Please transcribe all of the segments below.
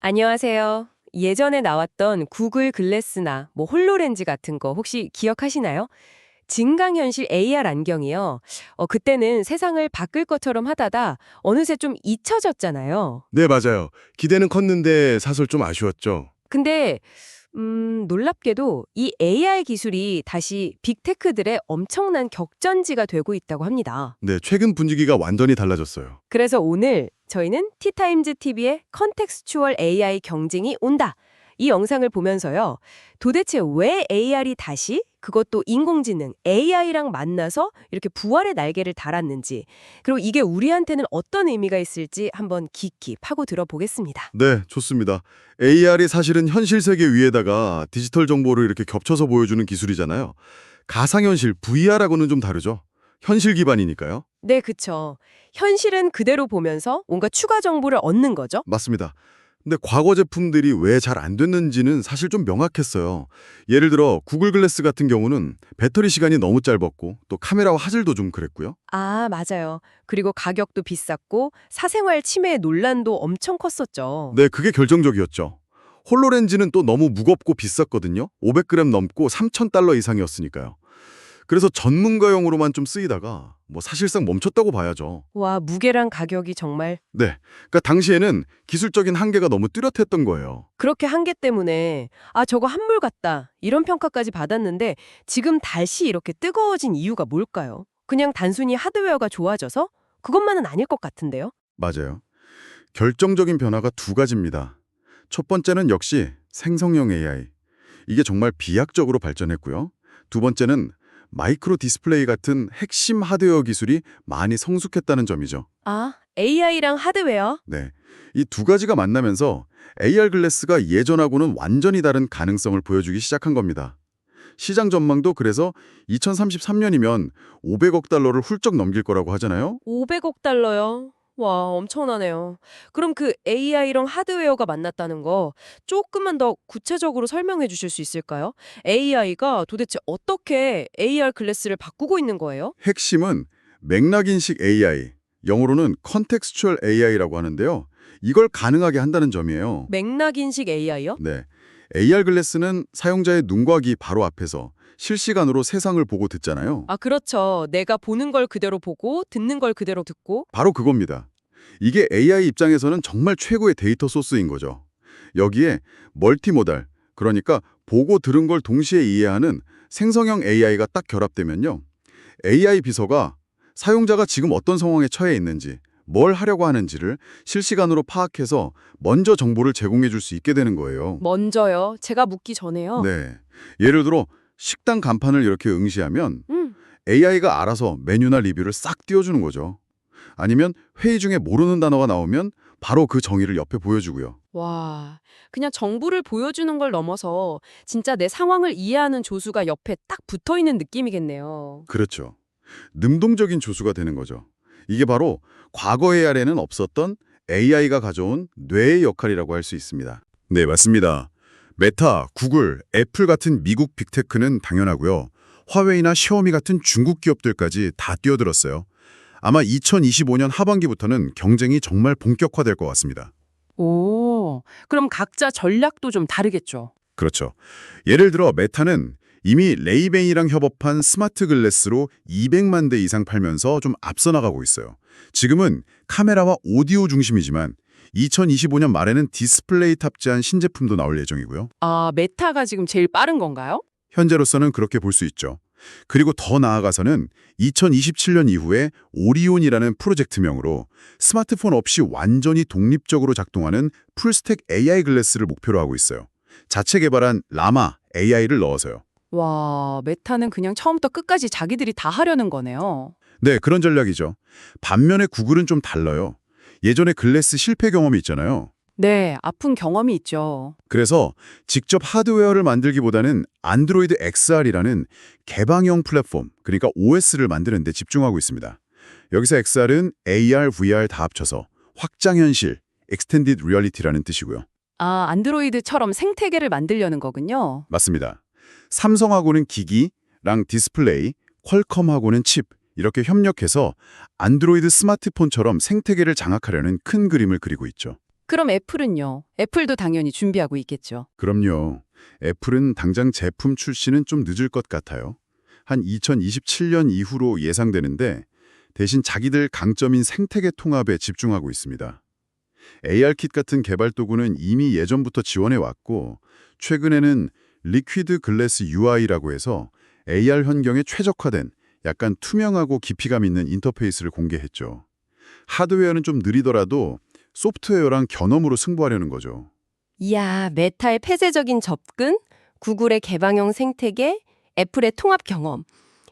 안녕하세요. 예전에 나왔던 구글 글래스나 홀로렌즈 같은 거 혹시 기억하시나요? 증강현실 AR 안경이요. 그때는 세상을 바꿀 것처럼 하다가 어느새 좀 잊혀졌잖아요. 네, 맞아요. 기대는 컸는데 사실 좀 아쉬웠죠. 근데 놀랍게도 이 AR 기술이 다시 빅테크들의 엄청난 격전지가 되고 있다고 합니다. 네, 최근 분위기가 완전히 달라졌어요. 그래서 오늘 저희는 티타임즈 TV의 컨텍스추얼 AI 경쟁이 온다. 이 영상을 보면서요. 도대체 왜 AR이 다시 그것도 인공지능 AI랑 만나서 이렇게 부활의 날개를 달았는지, 그리고 이게 우리한테는 어떤 의미가 있을지 한번 깊이 파고 들어보겠습니다. 네, 좋습니다. AR이 사실은 현실 세계 위에다가 디지털 정보를 이렇게 겹쳐서 보여주는 기술이잖아요. 가상현실, VR하고는 좀 다르죠. 현실 기반이니까요. 네, 그쵸. 현실은 그대로 보면서 뭔가 추가 정보를 얻는 거죠. 맞습니다. 근데 과거 제품들이 왜 잘 안 됐는지는 사실 좀 명확했어요. 예를 들어 구글 글래스 같은 경우는 배터리 시간이 너무 짧았고 또 카메라와 화질도 좀 그랬고요. 아, 맞아요. 그리고 가격도 비쌌고 사생활 침해 논란도 엄청 컸었죠. 네, 그게 결정적이었죠. 홀로렌즈는 또 너무 무겁고 비쌌거든요. 500g 넘고 3,000달러 이상이었으니까요. 그래서 전문가용으로만 좀 쓰이다가 사실상 멈췄다고 봐야죠. 와, 무게랑 가격이 정말 네, 그러니까 당시에는 기술적인 한계가 너무 뚜렷했던 거예요. 그렇게 한계 때문에 아, 저거 한물 같다. 이런 평가까지 받았는데 지금 다시 이렇게 뜨거워진 이유가 뭘까요? 그냥 단순히 하드웨어가 좋아져서? 그것만은 아닐 것 같은데요. 맞아요. 결정적인 변화가 두 가지입니다. 첫 번째는 역시 생성형 AI. 이게 정말 비약적으로 발전했고요. 두 번째는 마이크로 디스플레이 같은 핵심 하드웨어 기술이 많이 성숙했다는 점이죠. 아, AI랑 하드웨어? 네. 이 두 가지가 만나면서 AR 글래스가 예전하고는 완전히 다른 가능성을 보여주기 시작한 겁니다. 시장 전망도 그래서 2033년이면 500억 달러를 훌쩍 넘길 거라고 하잖아요. 500억 달러요. 와, 엄청나네요. 그럼 그 AI랑 하드웨어가 만났다는 거 조금만 더 구체적으로 설명해 주실 수 있을까요? AI가 도대체 어떻게 AR 글래스를 바꾸고 있는 거예요? 핵심은 맥락인식 AI, 영어로는 Contextual AI라고 하는데요. 이걸 가능하게 한다는 점이에요. 맥락인식 AI요? 네. AR 글래스는 사용자의 눈과 귀 바로 앞에서 실시간으로 세상을 보고 듣잖아요. 아, 그렇죠. 내가 보는 걸 그대로 보고 듣는 걸 그대로 듣고. 바로 그겁니다. 이게 AI 입장에서는 정말 최고의 데이터 소스인 거죠. 여기에 멀티모달, 그러니까 보고 들은 걸 동시에 이해하는 생성형 AI가 딱 결합되면요. AI 비서가 사용자가 지금 어떤 상황에 처해 있는지, 뭘 하려고 하는지를 실시간으로 파악해서 먼저 정보를 제공해 줄 수 있게 되는 거예요. 먼저요. 제가 묻기 전에요. 네. 예를 들어 식당 간판을 이렇게 응시하면 음. AI가 알아서 메뉴나 리뷰를 싹 띄워주는 거죠. 아니면 회의 중에 모르는 단어가 나오면 바로 그 정의를 옆에 보여주고요. 와, 그냥 정보를 보여주는 걸 넘어서 진짜 내 상황을 이해하는 조수가 옆에 딱 붙어 있는 느낌이겠네요. 그렇죠. 능동적인 조수가 되는 거죠. 이게 바로 과거 AR에는 없었던 AI가 가져온 뇌의 역할이라고 할 수 있습니다. 네, 맞습니다. 메타, 구글, 애플 같은 미국 빅테크는 당연하고요. 화웨이나 샤오미 같은 중국 기업들까지 다 뛰어들었어요. 아마 2025년 하반기부터는 경쟁이 정말 본격화될 것 같습니다. 오, 그럼 각자 전략도 좀 다르겠죠. 그렇죠. 예를 들어 메타는 이미 레이벤이랑 협업한 스마트 글래스로 200만 대 이상 팔면서 좀 앞서 나가고 있어요. 지금은 카메라와 오디오 중심이지만 2025년 말에는 디스플레이 탑재한 신제품도 나올 예정이고요. 아, 메타가 지금 제일 빠른 건가요? 현재로서는 그렇게 볼 수 있죠. 그리고 더 나아가서는 2027년 이후에 오리온이라는 프로젝트명으로 스마트폰 없이 완전히 독립적으로 작동하는 풀스택 AI 글래스를 목표로 하고 있어요. 자체 개발한 라마 AI를 넣어서요. 와, 메타는 그냥 처음부터 끝까지 자기들이 다 하려는 거네요. 네, 그런 전략이죠. 반면에 구글은 좀 달라요. 예전에 글래스 실패 경험이 있잖아요. 네, 아픈 경험이 있죠. 그래서 직접 하드웨어를 만들기보다는 안드로이드 XR이라는 개방형 플랫폼, 그러니까 OS를 만드는 데 집중하고 있습니다. 여기서 XR은 AR, VR 다 합쳐서 확장현실, Extended Reality라는 뜻이고요. 아, 안드로이드처럼 생태계를 만들려는 거군요. 맞습니다. 삼성하고는 기기랑 디스플레이, 퀄컴하고는 칩, 이렇게 협력해서 안드로이드 스마트폰처럼 생태계를 장악하려는 큰 그림을 그리고 있죠. 그럼 애플은요? 애플도 당연히 준비하고 있겠죠. 그럼요. 애플은 당장 제품 출시는 좀 늦을 것 같아요. 한 2027년 이후로 예상되는데 대신 자기들 강점인 생태계 통합에 집중하고 있습니다. ARKit 같은 개발 도구는 이미 예전부터 지원해 왔고 최근에는 리퀴드 글래스 UI라고 해서 AR 환경에 최적화된 약간 투명하고 깊이감 있는 인터페이스를 공개했죠. 하드웨어는 좀 느리더라도 소프트웨어랑 견엄으로 승부하려는 거죠. 이야, 메타의 폐쇄적인 접근, 구글의 개방형 생태계, 애플의 통합 경험.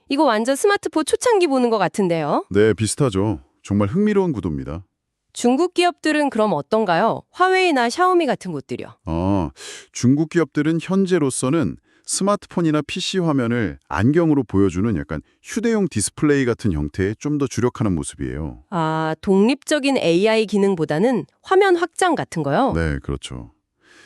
이거 완전 스마트폰 초창기 보는 것 같은데요. 네, 비슷하죠. 정말 흥미로운 구도입니다. 중국 기업들은 그럼 어떤가요? 화웨이나 샤오미 같은 곳들이요. 중국 기업들은 현재로서는 스마트폰이나 PC 화면을 안경으로 보여주는 약간 휴대용 디스플레이 같은 형태에 좀 더 주력하는 모습이에요. 아, 독립적인 AI 기능보다는 화면 확장 같은 거요? 네, 그렇죠.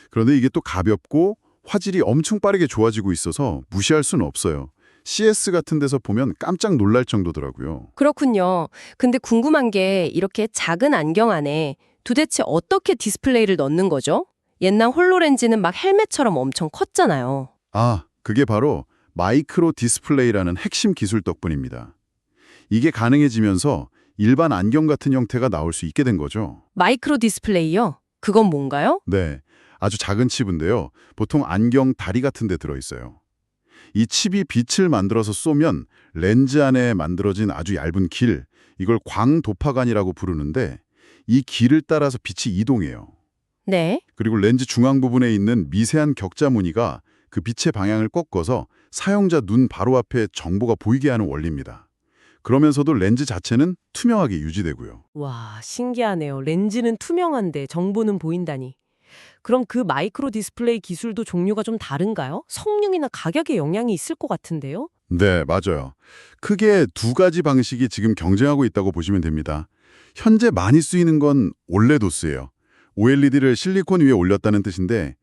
그런데 이게 또 가볍고 화질이 엄청 빠르게 좋아지고 있어서 무시할 수는 없어요. CS 같은 데서 보면 깜짝 놀랄 정도더라고요. 그렇군요. 근데 궁금한 게 이렇게 작은 안경 안에 도대체 어떻게 디스플레이를 넣는 거죠? 옛날 홀로렌즈는 막 헬멧처럼 엄청 컸잖아요. 그게 바로 마이크로 디스플레이라는 핵심 기술 덕분입니다. 이게 가능해지면서 일반 안경 같은 형태가 나올 수 있게 된 거죠. 마이크로 디스플레이요? 그건 뭔가요? 네, 아주 작은 칩인데요. 보통 안경 다리 같은 데 들어있어요. 이 칩이 빛을 만들어서 쏘면 렌즈 안에 만들어진 아주 얇은 길, 이걸 광도파관이라고 부르는데 이 길을 따라서 빛이 이동해요. 네. 그리고 렌즈 중앙 부분에 있는 미세한 격자 무늬가 그 빛의 방향을 꺾어서 사용자 눈 바로 앞에 정보가 보이게 하는 원리입니다. 그러면서도 렌즈 자체는 투명하게 유지되고요. 와, 신기하네요. 렌즈는 투명한데 정보는 보인다니. 그럼 그 마이크로 디스플레이 기술도 종류가 좀 다른가요? 성능이나 가격에 영향이 있을 것 같은데요? 네, 맞아요. 크게 두 가지 방식이 지금 경쟁하고 있다고 보시면 됩니다. 현재 많이 쓰이는 건 올레도스예요. OLED를 실리콘 위에 올렸다는 뜻인데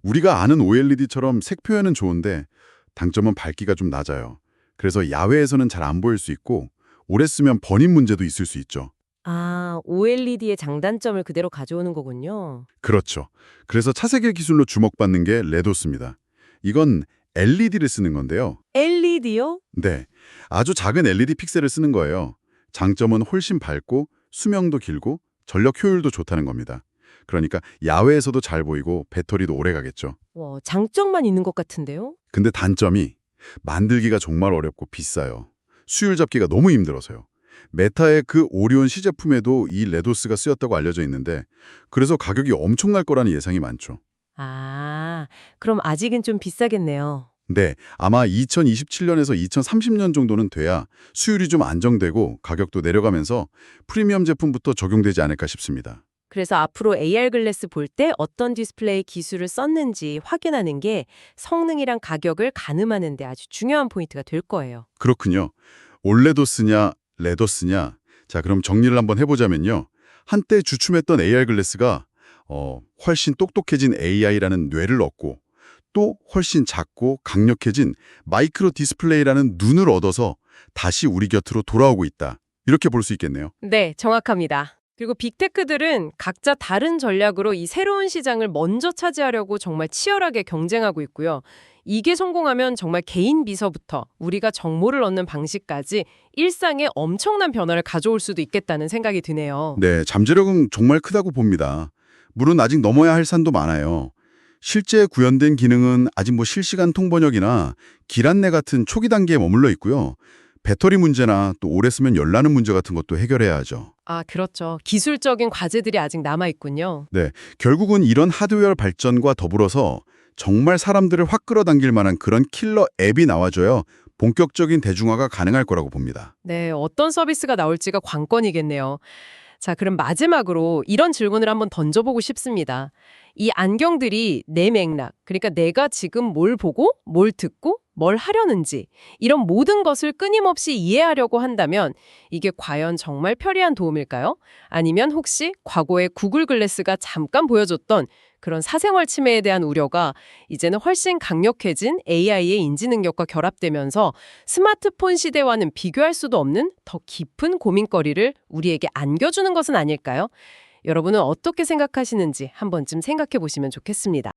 우리가 아는 OLED처럼 색 표현은 좋은데 단점은 밝기가 좀 낮아요. 그래서 야외에서는 잘 안 보일 수 있고 오래 쓰면 번임 문제도 있을 수 있죠. 아, OLED의 장단점을 그대로 가져오는 거군요. 그렇죠. 그래서 차세대 기술로 주목받는 게 레도스입니다. 이건 LED를 쓰는 건데요. LED요? 네, 아주 작은 LED 픽셀을 쓰는 거예요. 장점은 훨씬 밝고 수명도 길고 전력 효율도 좋다는 겁니다. 그러니까 야외에서도 잘 보이고 배터리도 오래 가겠죠. 와, 장점만 있는 것 같은데요? 근데 단점이 만들기가 정말 어렵고 비싸요. 수율 잡기가 너무 힘들어서요. 메타의 그 오리온 시제품에도 이 레도스가 쓰였다고 알려져 있는데 그래서 가격이 엄청날 거라는 예상이 많죠. 아, 그럼 아직은 좀 비싸겠네요. 네, 아마 2027년에서 2030년 정도는 돼야 수율이 좀 안정되고 가격도 내려가면서 프리미엄 제품부터 적용되지 않을까 싶습니다. 그래서 앞으로 AR 글래스 볼 때 어떤 디스플레이 기술을 썼는지 확인하는 게 성능이랑 가격을 가늠하는 데 아주 중요한 포인트가 될 거예요. 그렇군요. 올레도스냐 레도스냐. 자, 그럼 정리를 한번 해보자면요. 한때 주춤했던 AR 글래스가 훨씬 똑똑해진 AI라는 뇌를 얻고 또 훨씬 작고 강력해진 마이크로 디스플레이라는 눈을 얻어서 다시 우리 곁으로 돌아오고 있다. 이렇게 볼 수 있겠네요. 네, 정확합니다. 그리고 빅테크들은 각자 다른 전략으로 이 새로운 시장을 먼저 차지하려고 정말 치열하게 경쟁하고 있고요. 이게 성공하면 정말 개인 비서부터 우리가 정보를 얻는 방식까지 일상에 엄청난 변화를 가져올 수도 있겠다는 생각이 드네요. 네, 잠재력은 정말 크다고 봅니다. 물론 아직 넘어야 할 산도 많아요. 실제 구현된 기능은 아직 실시간 통번역이나 길 안내 같은 초기 단계에 머물러 있고요. 배터리 문제나 또 오래 쓰면 열나는 문제 같은 것도 해결해야 하죠. 아, 그렇죠. 기술적인 과제들이 아직 남아있군요. 네, 결국은 이런 하드웨어 발전과 더불어서 정말 사람들을 확 끌어당길 만한 그런 킬러 앱이 나와줘야 본격적인 대중화가 가능할 거라고 봅니다. 네, 어떤 서비스가 나올지가 관건이겠네요. 자, 그럼 마지막으로 이런 질문을 한번 던져보고 싶습니다. 이 안경들이 내 맥락, 그러니까 내가 지금 뭘 보고, 뭘 듣고, 뭘 하려는지 이런 모든 것을 끊임없이 이해하려고 한다면 이게 과연 정말 편리한 도움일까요? 아니면 혹시 과거의 구글 글래스가 잠깐 보여줬던 그런 사생활 침해에 대한 우려가 이제는 훨씬 강력해진 AI의 인지 능력과 결합되면서 스마트폰 시대와는 비교할 수도 없는 더 깊은 고민거리를 우리에게 안겨주는 것은 아닐까요? 여러분은 어떻게 생각하시는지 한 번쯤 생각해 보시면 좋겠습니다.